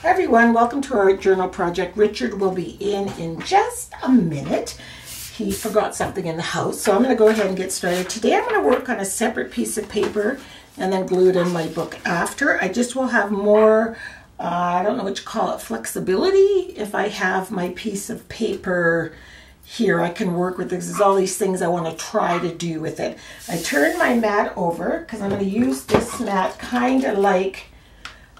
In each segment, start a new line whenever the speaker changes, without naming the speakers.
Hi everyone, welcome to our journal project. Richard will be in just a minute. He forgot something in the house, so I'm going to go ahead and get started. Today I'm going to work on a separate piece of paper and then glue it in my book after. I just will have more, I don't know what you call it, flexibility. If I have my piece of paper here, I can work with this. There's all these things I want to try to do with it. I turned my mat over because I'm going to use this mat kind of like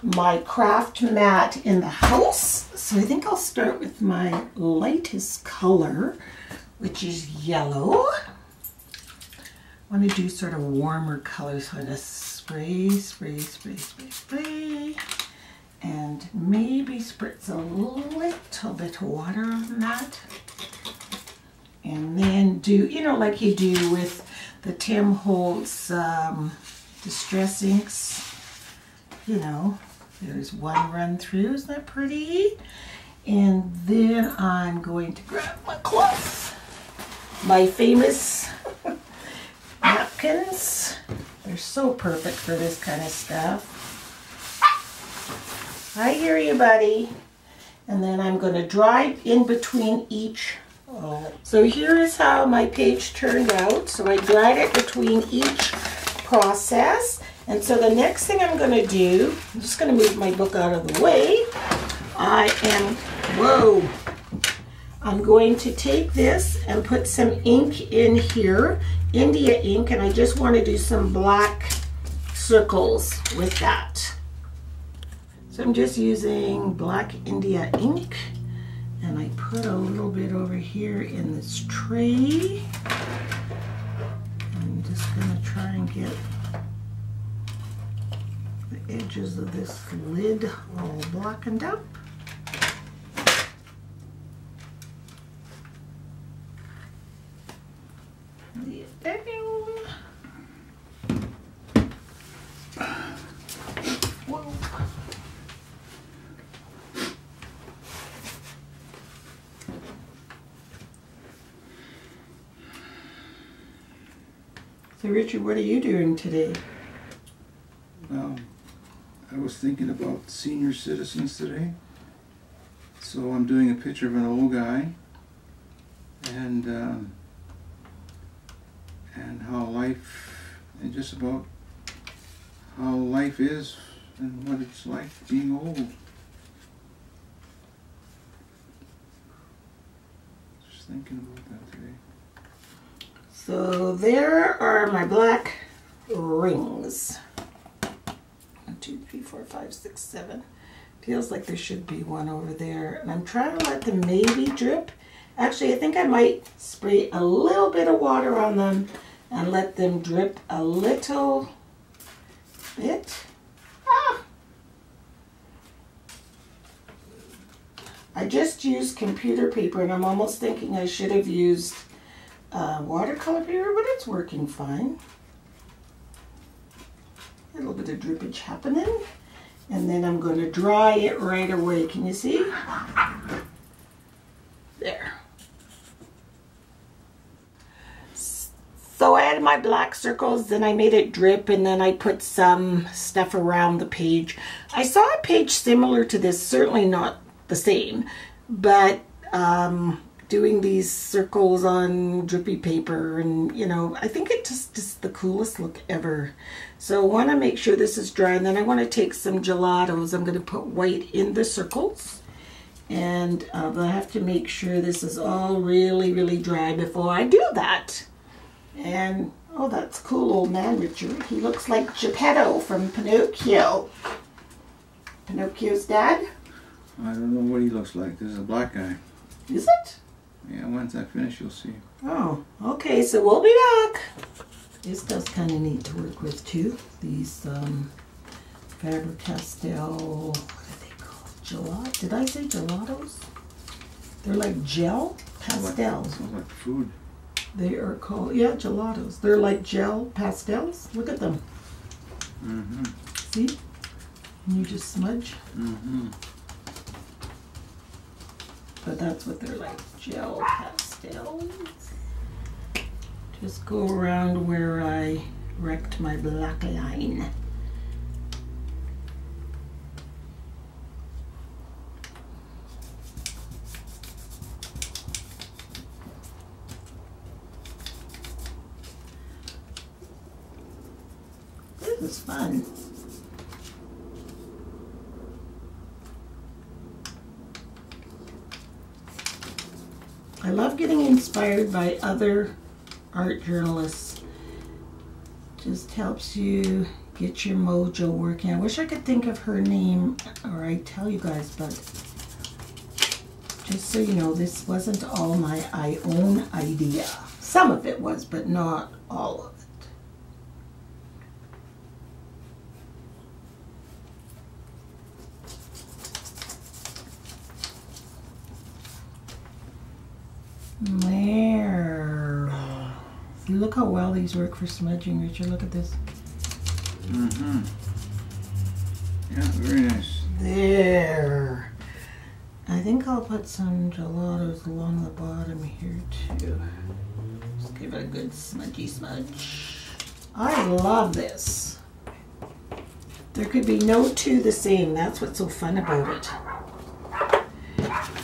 my craft mat in the house. So I think I'll start with my lightest color, which is yellow. I want to do sort of warmer colors, so I'm going to spray, and maybe spritz a little bit of water on that. And then do, you know, like you do with the Tim Holtz Distress Inks, you know. There's one run through, isn't that pretty? And then I'm going to grab my cloth, my famous napkins. They're so perfect for this kind of stuff. I hear you, buddy. And then I'm going to dry in between each. So here is how my page turned out. So I dried it between each process. And so the next thing I'm going to do, I'm just going to move my book out of the way. I'm going to take this and put some ink in here, India ink, and I just want to do some black circles with that. So I'm just using black India ink, and I put a little bit over here in this tray. I'm just going to try and get the edges of this lid all blackened up. Lay it down. Whoa. So Richard, what are you doing today?
I was thinking about senior citizens today, so I'm doing a picture of an old guy and how life, and just about how life is and what it's like being old. Just thinking about that today.
So there are my black rings. 1, 2, 3, 4, 5, 6, 7. Feels like there should be one over there. And I'm trying to let them maybe drip. Actually, I think I might spray a little bit of water on them and let them drip a little bit. I just used computer paper, and I'm almost thinking I should have used watercolor paper, but it's working fine. A little bit of drippage happening, and then I'm going to dry it right away. Can you see? There. So I added my black circles, then I made it drip, and then I put some stuff around the page. I saw a page similar to this, certainly not the same, but doing these circles on drippy paper, and you know, I think it's just the coolest look ever. So I want to make sure this is dry, and then I want to take some gelatos. I'm going to put white in the circles, and I have to make sure this is all really dry before I do that. And oh, that's cool, old man Richard. He looks like Geppetto from Pinocchio. Pinocchio's dad?
I don't know what he looks like. This is a black guy.
Is it?
Yeah, once I finish, you'll see.
Oh, okay, so we'll be back. This stuff's kind of neat to work with too. These Faber-Castell, what are they called? Gelato? Did I say gelatos? They're like gel pastels.
Sounds like food.
They are called, yeah, gelatos. They're like gel pastels. Look at them.
Mm-hmm.
See? And you just smudge.
Mm-hmm.
But that's what they're like, gel pastels. Just go around where I wrecked my black line. was fun. I love getting inspired by other art journalists. Just helps you get your mojo working. I wish I could think of her name, or I'd tell you guys, but just so you know, this wasn't all my own idea. Some of it was, but not all of it. There. Look how well these work for smudging, Richard. Look at this.
Mm-hmm. Yeah, very nice.
There. I think I'll put some gelatos along the bottom here too. Just give it a good smudgy smudge. I love this. There could be no two the same. That's what's so fun about it.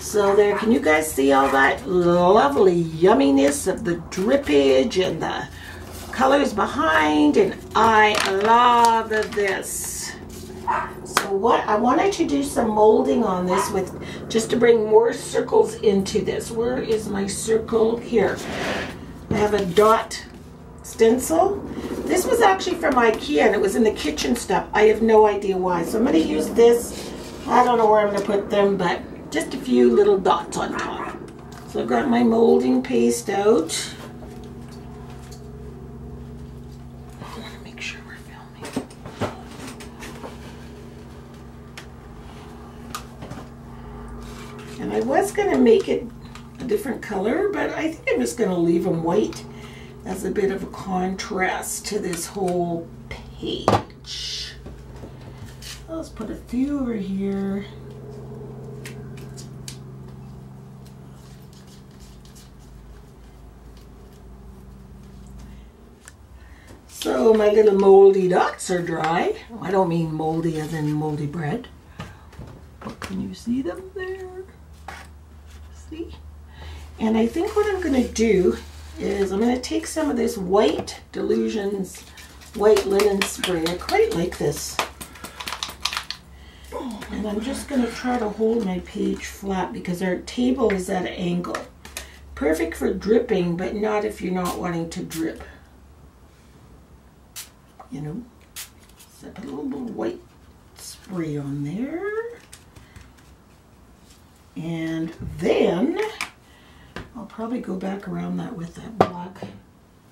So there, can you guys see all that lovely yumminess of the drippage and the colors behind? And I love this. So what I wanted to do some molding on this with, just to bring more circles into this. Where is my circle? Here. I have a dot stencil. This was actually from IKEA and it was in the kitchen stuff. I have no idea why. So I'm going to use this. I don't know where I'm going to put them, but just a few little dots on top. So I've got my molding paste out. I want to make sure we're filming. And I was going to make it a different color, but I think I'm just going to leave them white as a bit of a contrast to this whole page. Let's put a few over here. So my little moldy dots are dry. I don't mean moldy as in moldy bread. But can you see them there? See? And I think what I'm going to do is I'm going to take some of this white Delusions white linen spray. I quite like this. And I'm just going to try to hold my page flat because our table is at an angle. Perfect for dripping, but not if you're not wanting to drip. You know, so I put a little bit of white spray on there. And then I'll probably go back around that with that black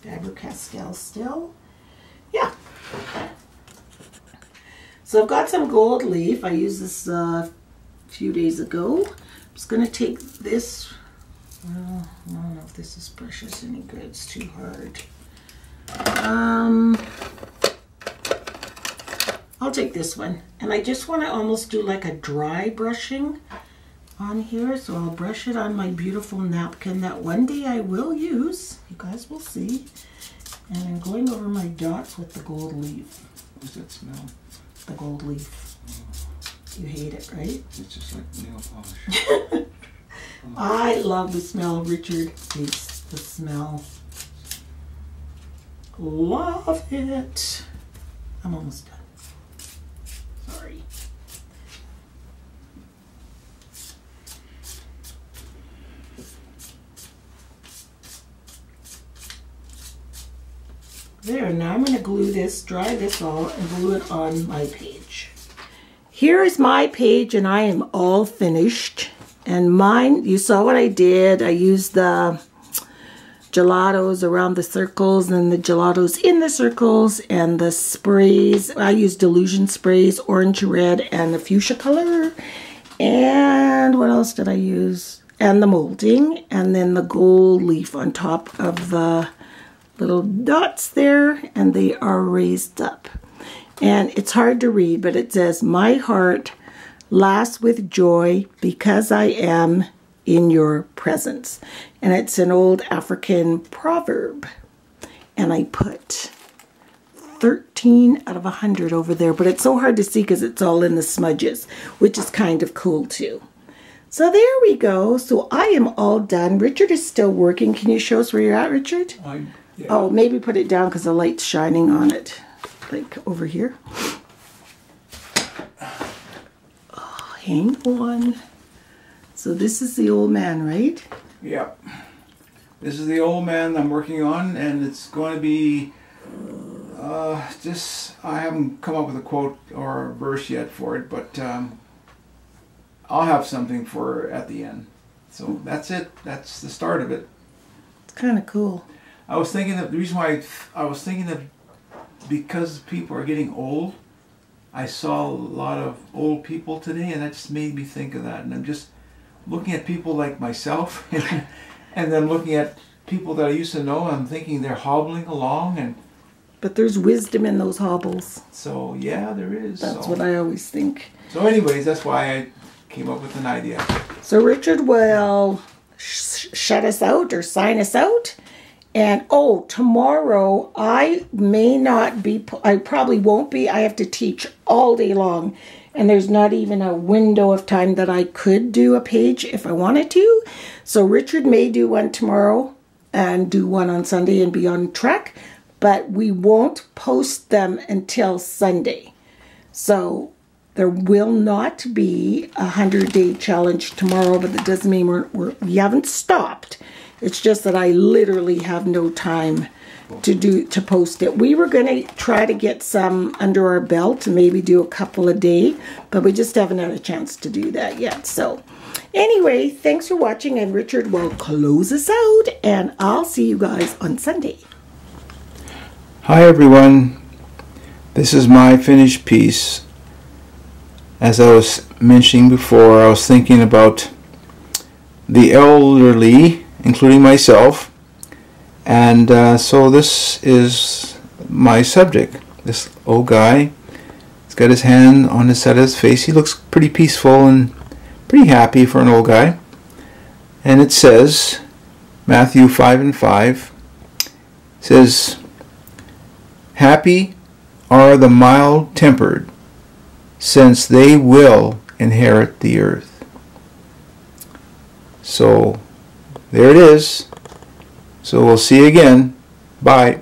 Faber-Castell still. Yeah. So I've got some gold leaf. I used this a few days ago. I'm just going to take this. Well, I don't know if this is precious any good. It's too hard. I'll take this one, and I just want to almost do like a dry brushing on here, so I'll brush it on my beautiful napkin that one day I will use. You guys will see. And I'm going over my dots with the gold leaf.
What does that smell?
The gold leaf. You hate it, right?
It's just like nail polish.
I love the smell. Richard hates the smell. Love it. I'm almost done. Sorry. There, now I'm going to glue this, dry this all, and glue it on my page. Here is my page, and I am all finished. And mine, you saw what I did. I used the gelatos around the circles and the gelatos in the circles and the sprays. I used Delusion sprays, orange, red, and the fuchsia color. And what else did I use? And the molding, and then the gold leaf on top of the little dots there, and they are raised up. And it's hard to read, but it says, "My heart laughs with joy because I am in your presence." And it's an old African proverb. And I put 13 out of 100 over there, but it's so hard to see because it's all in the smudges, which is kind of cool too. So there we go. So I am all done. Richard is still working. Can you show us where you're at, Richard?
Yeah.
Oh, maybe put it down because the light's shining on it. like over here. Oh, hang on. So this is the old man, right?
Yep. This is the old man I'm working on, and it's going to be I haven't come up with a quote or a verse yet for it, but I'll have something for at the end. So that's it. That's the start of it.
It's kind of cool.
I was thinking of the reason why I was thinking of, because people are getting old. I saw a lot of old people today, and that just made me think of that. And I'm just looking at people like myself, and then looking at people that I used to know. I'm thinking they're hobbling along, and
but there's wisdom in those hobbles.
So yeah, there is.
That's what I always think.
So anyways, that's why I came up with an idea.
So Richard will shut us out or sign us out. And oh, tomorrow I may not be, I probably won't be. I have to teach all day long. And there's not even a window of time that I could do a page if I wanted to. So Richard may do one tomorrow and do one on Sunday and be on track. But we won't post them until Sunday. So there will not be a 100-day challenge tomorrow, but that doesn't mean we haven't stopped. It's just that I literally have no time to post it. We were going to try to get some under our belt and maybe do a couple a day, but we just haven't had a chance to do that yet. So anyway, thanks for watching, and Richard will close us out, and I'll see you guys on Sunday.
Hi everyone, this is my finished piece. As I was mentioning before, I was thinking about the elderly, including myself, and so this is my subject. This old guy, he's got his hand on the side of his face. He looks pretty peaceful and pretty happy for an old guy. And it says, Matthew 5:5, says, "Happy are the mild-tempered, since they will inherit the earth." So, there it is. So we'll see you again. Bye.